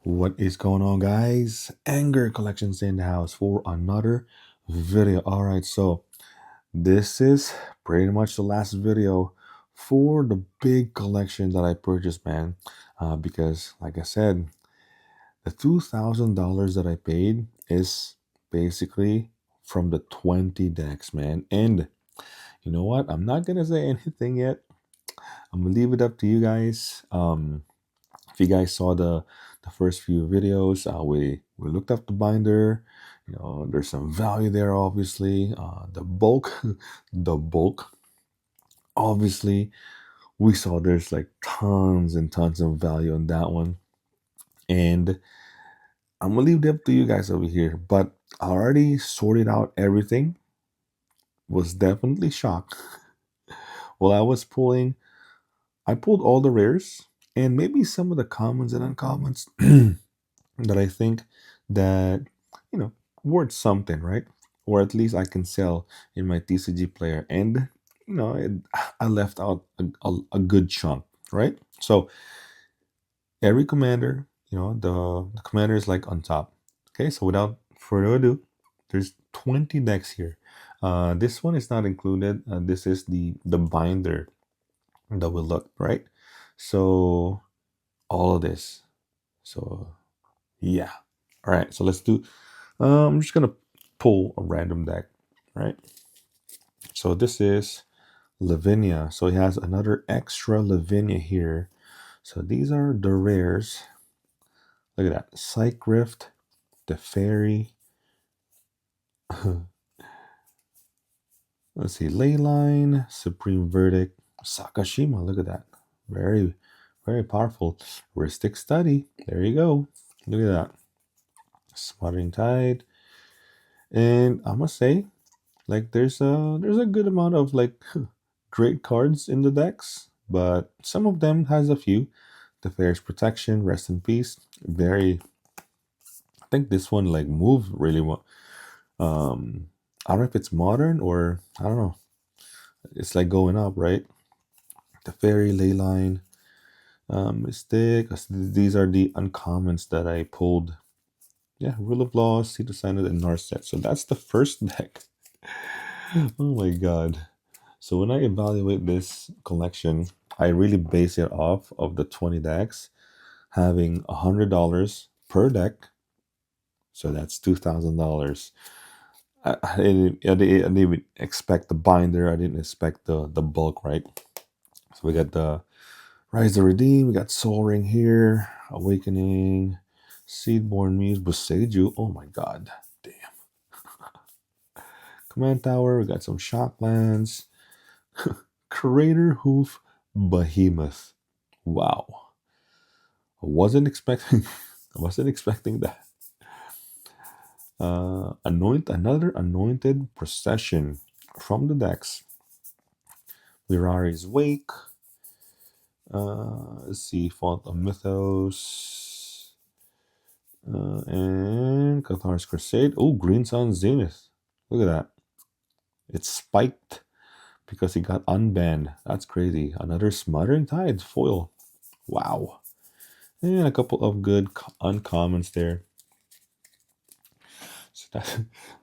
What is going on, guys? Anger Collections in the house for another video. All right, so this is pretty much the last video for the big collection that I purchased, man. Because, like I said, the $2,000 that I paid is basically from the 20 decks, man. And you know what? I'm not gonna say anything yet. I'm gonna leave it up to you guys. If you guys saw the first few videos, we looked up the binder. You know, there's some value there, obviously. The bulk, the bulk. Obviously, we saw there's like tons and tons of value on that one, and I'm gonna leave it up to you guys over here. But I already sorted out everything. Was definitely shocked. While I was pulling, I pulled all the rares and maybe some of the commons and uncommons that I think that you know worth something, right? Or at least I can sell in my TCG player, and I left out a good chunk, right? So every commander, the commander is like on top. Okay, so without further ado, there's 20 decks here. This one is not included. This is the binder that we looked, right? So all of this. So yeah. All right. So let's do. I'm just gonna pull a random deck, right? So this is Lavinia. So he has another extra Lavinia here. So these are the rares. Look at that. Psych Rift, the Fairy. Let's see. Leyline, Supreme Verdict, Sakashima. Look at that. Very, very powerful. Ristic Study. There you go. Look at that. Smothering Tide. And I must say, like there's a good amount of like great cards in the decks, but some of them has a few. The Fair's Protection, Rest in Peace. Very, I think this one like moved really well. I don't know if it's modern or I don't know. It's like going up, right? The Fairy, Leyline, Mystic. These are the uncommons that I pulled. Yeah, Rule of Law, Seed of Signet, and Narset. So that's the first deck. Oh my god. So when I evaluate this collection, I really base it off of the 20 decks having $100 per deck. So that's $2,000. I didn't even expect the binder. I didn't expect the bulk, right? So we got the Rise to Redeem. We got Soul Ring here. Awakening. Seedborn Muse. Boseiju. Oh my god. Damn. Command Tower. We got some Shocklands. Crater Hoof Behemoth. Wow. I wasn't expecting I wasn't expecting that. Another anointed procession from the decks. Mirari's Wake. Let's see, Font of Mythos. And Cathar's Crusade. Oh, Green Sun Zenith. Look at that. It's spiked because it got unbanned. That's crazy. Another Smothering Tide foil. Wow. And a couple of good uncommons there. So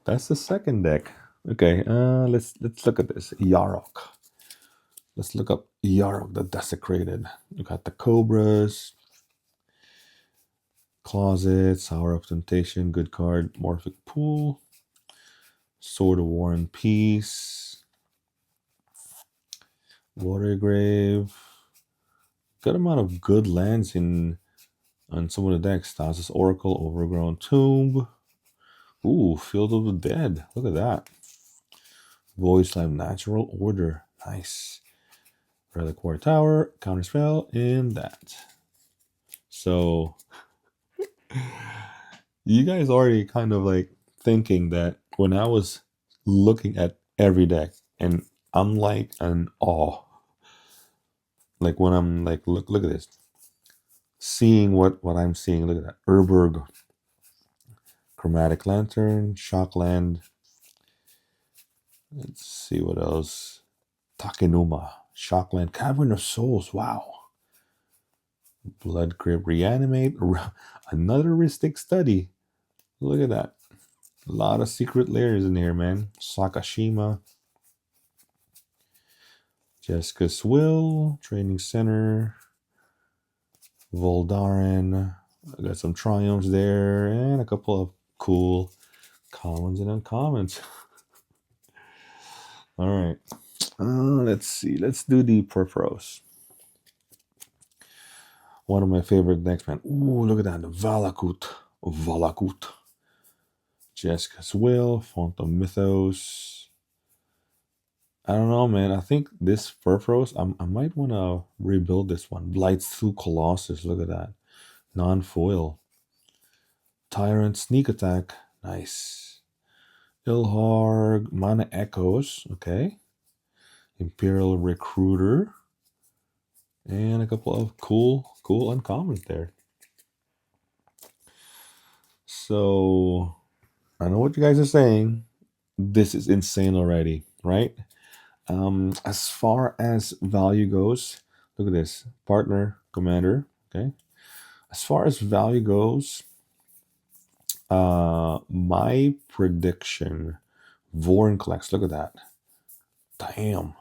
that's the second deck. Okay, let's look at this. Yarok. Let's look up Yarok the Desecrated. We got the Cobras, Closet, Sour of Temptation, good card, Morphic Pool, Sword of War and Peace, Watergrave. Good amount of good lands on some of the decks. Thassa's Oracle, Overgrown Tomb. Ooh, Field of the Dead. Look at that. Void Slime Natural Order. Nice. Reliquary Tower, Counterspell, and that. So you guys already kind of like thinking that when I was looking at every deck, and I'm like in awe. Like when I'm like, look at this. Seeing what I'm seeing. Look at that. Urberg, Chromatic Lantern, Shockland. Let's see what else. Takenuma, Shockland, Cavern of Souls. Wow. Blood Grip Reanimate. Another Ristic Study. Look at that. A lot of secret layers in here, man. Sakashima. Jessica's Will. Training Center. Voldaren. I got some triumphs there. And a couple of cool commons and uncommons. All right. Let's see. Let's do the Purpros. One of my favorite decks, man. Ooh, look at that. The Valakut. Jessica's Will. Font of Mythos. I don't know, man. I think this Purpros, I might want to rebuild this one. Blights through Colossus. Look at that. Non-foil. Tyrant Sneak Attack. Nice. Ilharg. Mana Echoes. Okay. Imperial Recruiter. And a couple of cool uncommons there. So, I know what you guys are saying. This is insane already, right? As far as value goes, look at this. Partner, commander, okay? As far as value goes, my prediction, Vorin collects, look at that. Damn.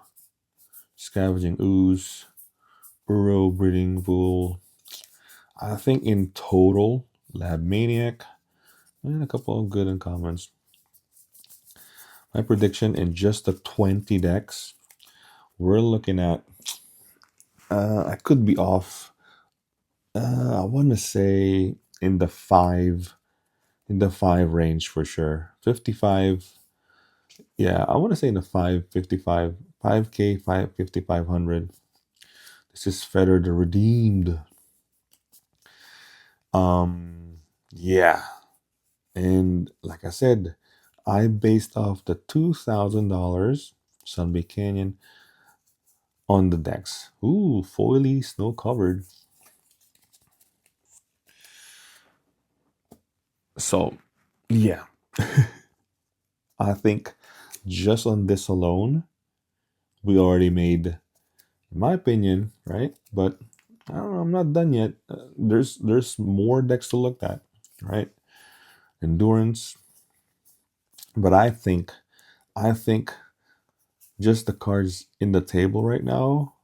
Scavenging Ooze, Uro Breeding Pool. I think in total, Lab Maniac, and a couple of good uncommons. My prediction in just the 20 decks, we're looking at, I could be off. I want to say in the five range for sure. 55. Yeah, I want to say in the 555, 5K, 5,500. This is Feder the Redeemed. Yeah. And like I said, I based off the $2,000 Sunbay Canyon on the decks. Ooh, foily, snow covered. So, yeah. I think just on this alone, we already made, in my opinion, right? But I don't know, I'm not done yet. There's more decks to look at, right? Endurance. But I think just the cards in the table right now,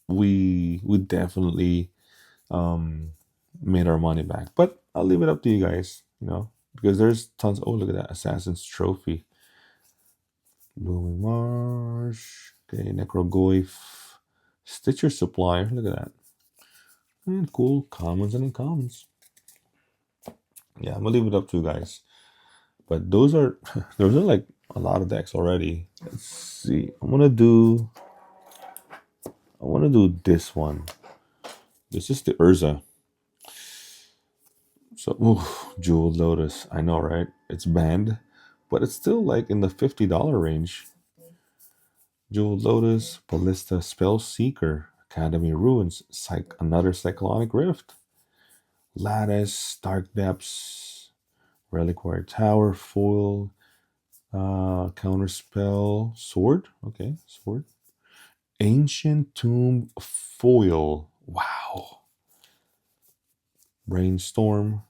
we definitely made our money back. But I'll leave it up to you guys, because there's tons. Oh, look at that Assassin's Trophy, Blooming Marsh. Okay, Necrogoyf, Stitcher Supplier. Look at that, and cool commons and uncommons. Yeah, I'm gonna leave it up to you guys. But those are like a lot of decks already. Let's see. I want to do this one. This is the Urza. So, Jeweled Lotus. I know, right? It's banned, but it's still like in the $50 range. Jeweled Lotus, Ballista Spell Seeker, Academy Ruins, another Cyclonic Rift, Lattice, Dark Depths, Reliquary Tower, Foil, Counterspell, Sword. Okay, Sword. Ancient Tomb Foil. Wow. Brainstorm,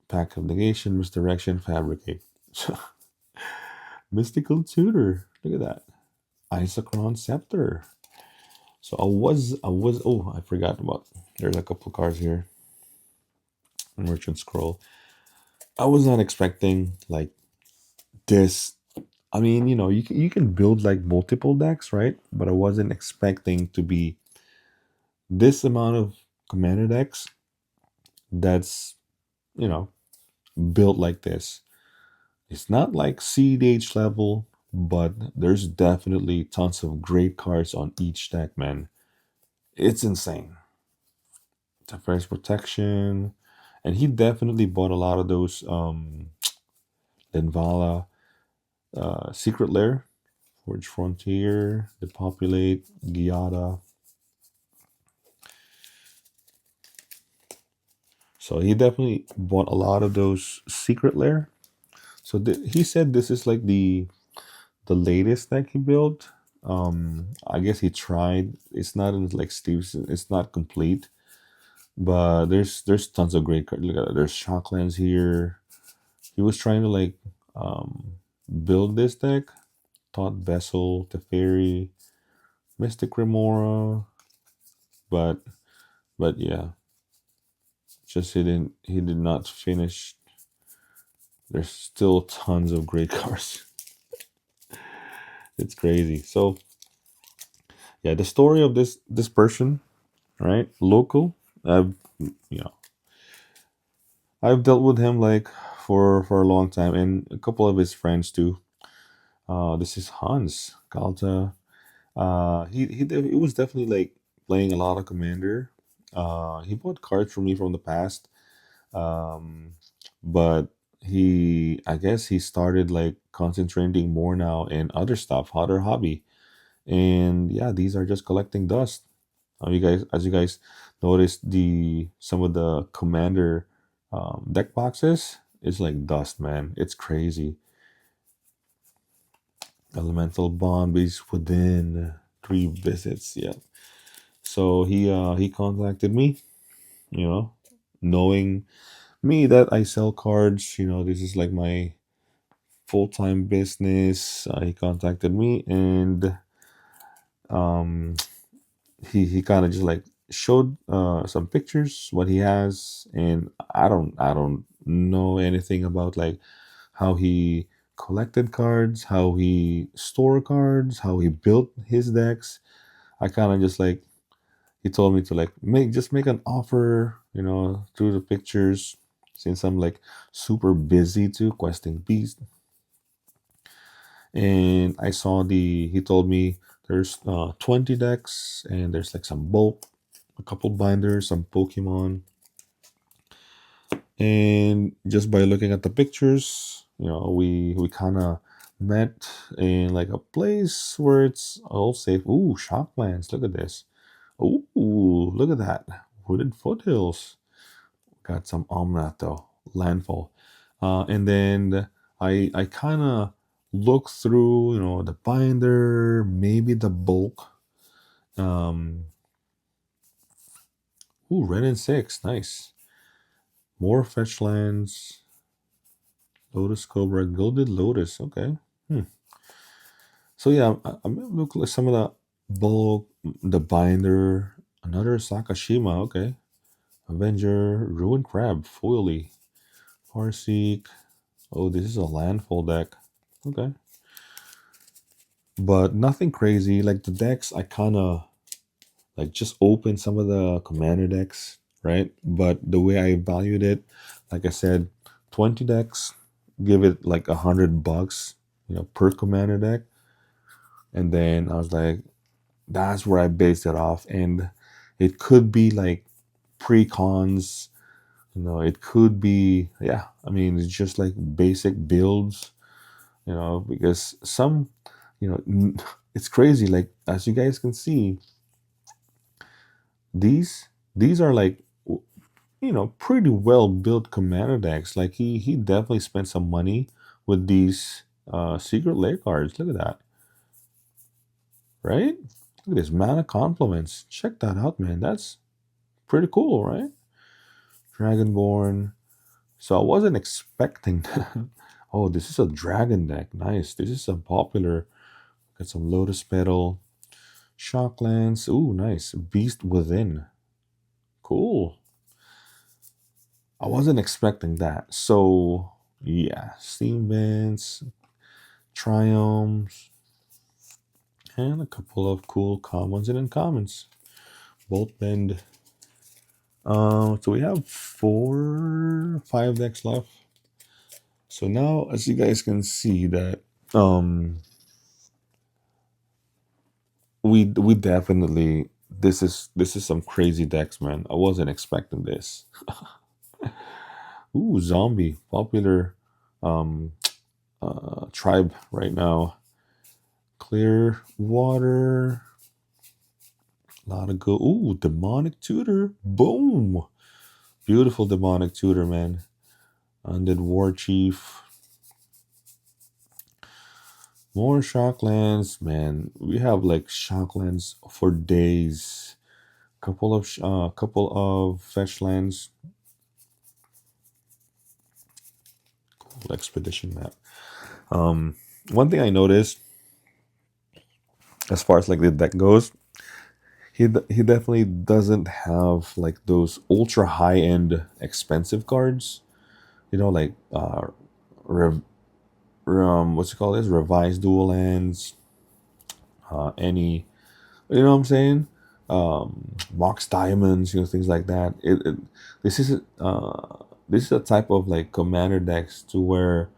Pack of Negation, Misdirection, Fabricate. Mystical Tutor. Look at that. Isocron Scepter. So I forgot about, there's a couple cards here. Merchant Scroll. I was not expecting like this. I mean, you can build like multiple decks, right? But I wasn't expecting to be this amount of commander decks that's, built like this. It's not like CDH level, but there's definitely tons of great cards on each deck, man. It's insane. Defense Protection. And he definitely bought a lot of those Linvala, Secret Lair, Forge Frontier, Depopulate, Giada. So he definitely bought a lot of those Secret Lair. So he said this is like the latest deck he built. I guess he tried. It's not in like Steve's. It's not complete, but there's tons of great cards. Look at that. There's Shocklands here. He was trying to like build this deck. Thought Vessel, Teferi, Mystic Remora, but yeah, just he did not finish. There's still tons of great cards. It's crazy. So yeah, the story of this person, right? Local. I've you know I've dealt with him like for a long time, and a couple of his friends too. This is Hans Galta. He was definitely like playing a lot of Commander. He bought cards from me from the past, um, but I guess he started like concentrating more now in other stuff, other hobby, and yeah, these are just collecting dust. You guys, as you guys noticed, the some of the Commander deck boxes, it's like dust, man. It's crazy. Elemental bond base within 3 visits. Yeah. So he contacted me, you know, knowing me that I sell cards. This is like my full time business. He contacted me, and um, he kind of just like showed some pictures what he has, and I don't know anything about like how he collected cards, how he store cards, how he built his decks. I kind of just like he told me to like make an offer, through the pictures, since I'm like super busy too questing beast. And I saw he told me there's 20 decks, and there's like some bulk, a couple binders, some Pokemon. And just by looking at the pictures, we kind of met in like a place where it's all safe. Ooh, Shocklands, look at this. Ooh, look at that. Wooded Foothills. Got some Omnath though. Landfall. And then I kind of look through, the binder, maybe the bulk. Um, Red and 6. Nice. More fetch lands. Lotus Cobra. Gilded Lotus. Okay. So yeah, I'm gonna look at some of the bulk, the binder. Another Sakashima. Okay. Avenger. Ruined Crab. Foily. Farseek. Oh, this is a landfall deck. Okay. But nothing crazy. Like the decks, I kind of like just open some of the commander decks, right? But the way I valued it, like I said, 20 decks, give it like $100, per commander deck. And then I was like, that's where I based it off. And it could be like pre-cons, it could be, yeah, I mean, it's just like basic builds, because some, it's crazy. Like, as you guys can see, these are like, pretty well built commander decks. Like he definitely spent some money with these secret lair cards. Look at that, right? Look at this mana compliments. Check that out, man. That's pretty cool, right? Dragonborn. So I wasn't expecting that. Oh, this is a dragon deck. Nice. This is a popular. Got some Lotus Petal. Shocklands. Ooh, nice. Beast Within. Cool. I wasn't expecting that. So yeah, Steam Vents, Triumphs, and a couple of cool commons and uncommons. Bolt Bend. So we have 5 decks left. So now, as you guys can see, that we definitely, this is some crazy decks, man. I wasn't expecting this. Ooh, zombie, popular tribe right now. Clear water. A lot of go. Ooh, demonic tutor. Boom. Beautiful demonic tutor, man. Undead war chief. More shocklands, man. We have like shocklands for days. Couple of fetch lands. Expedition map. One thing I noticed as far as like the deck goes, he definitely doesn't have like those ultra high end expensive cards. You know, like rev, what's it called? This revised dual lands. Any, you know what I'm saying? Mox diamonds, you know, things like that. This is this is a type of like commander decks to where,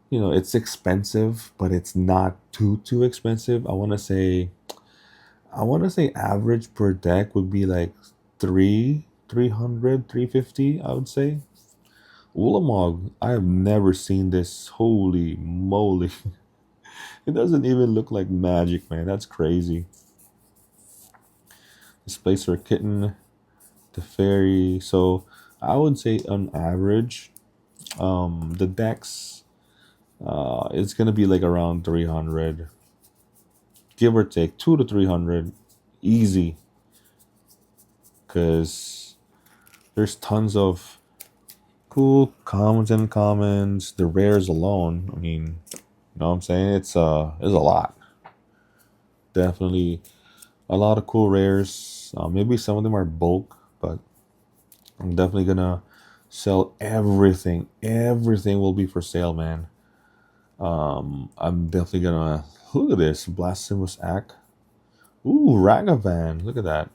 you know, it's expensive, but it's not too expensive. I want to say average per deck would be like 300, 350. I would say. Ulamog, I have never seen this. Holy moly. It doesn't even look like magic, man. That's crazy. Displacer Kitten, the Fairy. So I would say on average, the decks, it's gonna be like around 300, give or take 2 to 300, easy. Because there's tons of cool commons and uncommons. The rares alone, I mean, you know what I'm saying? It's a lot. Definitely a lot of cool rares. Maybe some of them are bulk, but I'm definitely gonna sell everything. Everything will be for sale, man. I'm definitely gonna look at this blasphemous act. Ooh, Ragavan. Look at that.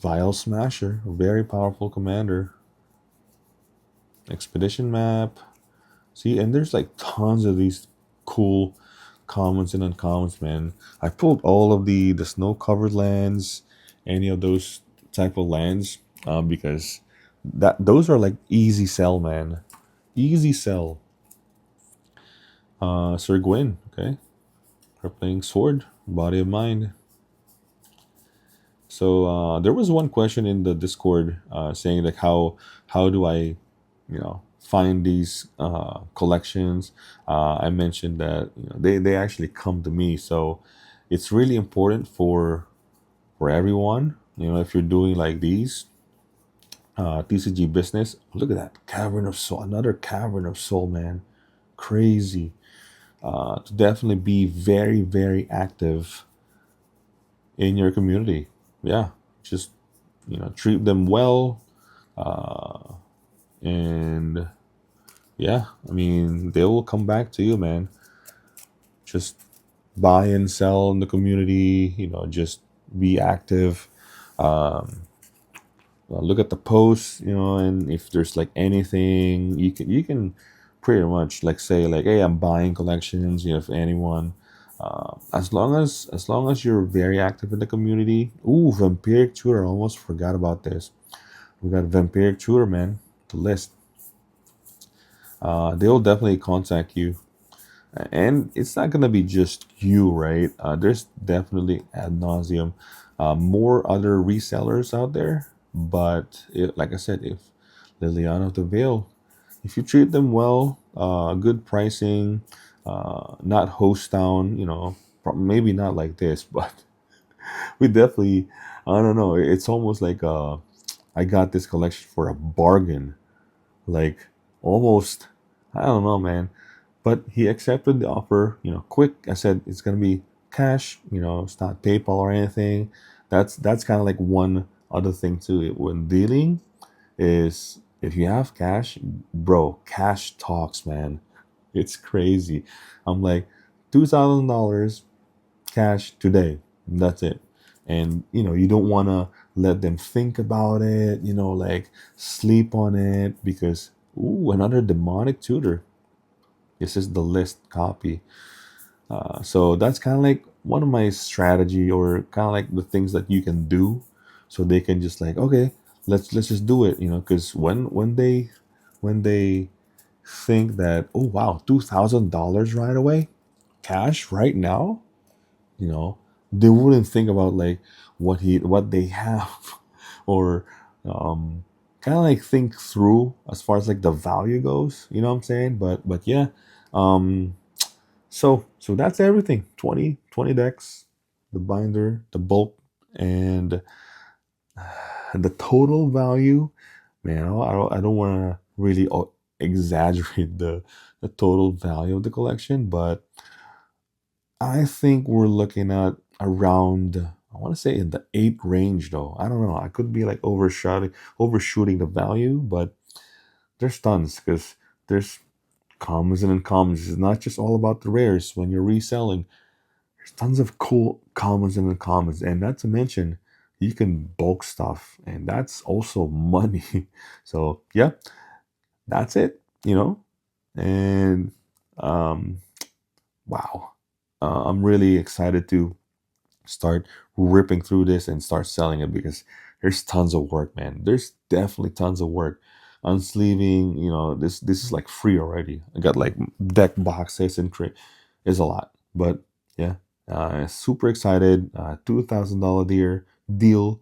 Vile Smasher, very powerful commander. Expedition map. See, and there's like tons of these cool commons and uncommons, man. I pulled all of the snow covered lands, any of those type of lands, because that those are like easy sell, man. Easy sell. Sir Gwyn, okay. We're playing Sword, Body of Mind. So there was one question in the Discord saying like how do I, you know, find these collections? I mentioned that, you know, they actually come to me. So it's really important for everyone. You know, if you're doing like these TCG business, look at that Cavern of Soul, another Cavern of Soul, man, crazy. To definitely be very active in your community. Yeah, just, you know, treat them well, and yeah, I mean they will come back to you, man. Just buy and sell in the community. You know, just be active. Um, look at the posts, you know, and if there's like anything you can pretty much like say like, hey, I'm buying collections. You know, if anyone, as long as you're very active in the community. Ooh, Vampiric Tutor, I almost forgot about this. We got Vampiric Tutor, man, the list. They'll definitely contact you, and it's not gonna be just you, right? There's definitely ad nauseum more other resellers out there, but like I said, if Liliana of the Veil, if you treat them well, good pricing, not host down, you know, maybe not like this, but we definitely, I don't know, it's almost like I got this collection for a bargain, like almost, I don't know, man. But he accepted the offer, you know, quick. I said it's gonna be cash, you know, it's not PayPal or anything. That's kind of like one other thing too. When dealing is if you have cash, bro, cash talks, man. It's crazy. I'm like $2,000 cash today. That's it. And you know, you don't want to let them think about it, you know, like sleep on it because ooh, another demonic tutor. This is the list copy. So that's kind of like one of my strategy or kind of like the things that you can do so they can just like, okay, let's just do it, you know, because when they think that, oh wow, $2,000 right away cash right now, you know, they wouldn't think about like what they have or kind of like think through as far as like the value goes, you know what I'm saying? But yeah, um So that's everything. 20 decks, the binder, the bulk, and the total value. Man, I don't want to really exaggerate the total value of the collection, but I think we're looking at around, I want to say in the 8 range though. I don't know. I could be like overshooting the value, but there's tons because there's commons and uncommons. It's not just all about the rares when you're reselling. There's tons of cool commons and uncommons, and not to mention you can bulk stuff, and that's also money. So yeah, that's it. And um, wow, I'm really excited to start ripping through this and start selling it because there's tons of work, man. There's definitely tons of work. Unsleeving, this is like free already. I got like deck boxes and is a lot, but yeah, super excited. $2,000 deal,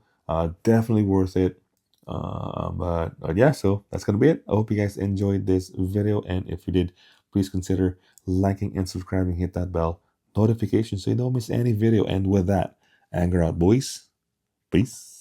definitely worth it. But yeah, so that's gonna be it. I hope you guys enjoyed this video, and if you did, please consider liking and subscribing. Hit that bell notification so you don't miss any video. And with that, anger out, boys. Peace.